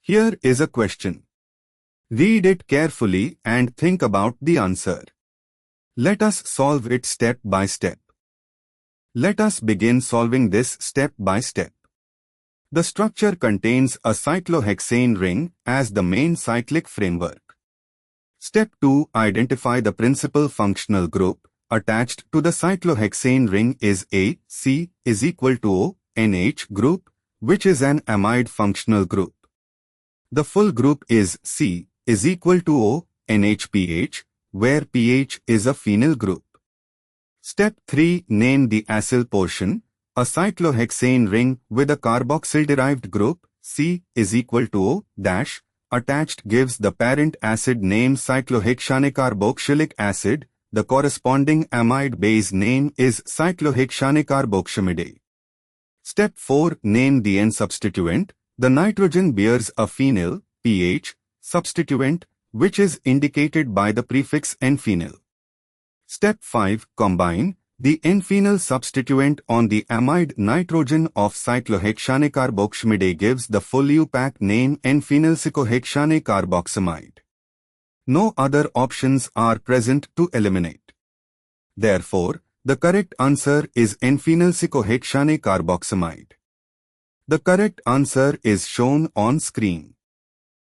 Here is a question. Read it carefully and think about the answer. Let us solve it step by step. Let us begin solving this step by step. The structure contains a cyclohexane ring as the main cyclic framework. Step 2. Identify the principal functional group attached to the cyclohexane ring is A, C is equal to O, NH group, which is an amide functional group. The full group is C is equal to O, NHPH, where pH is a phenyl group. Step 3. Name the acyl portion. A cyclohexane ring with a carboxyl-derived group, C is equal to O dash, attached gives the parent acid name cyclohexanecarboxylic acid. The corresponding amide base name is cyclohexanecarboxamide. Step 4. Name the N substituent. The nitrogen bears a phenyl, pH, substituent, which is indicated by the prefix N-phenyl. Step 5. Combine. The N-phenyl substituent on the amide nitrogen of cyclohexanecarboxamide gives the full IUPAC name N-phenylcyclohexane carboxamide. No other options are present to eliminate. Therefore, the correct answer is N-phenylcyclohexane carboxamide. The correct answer is shown on screen.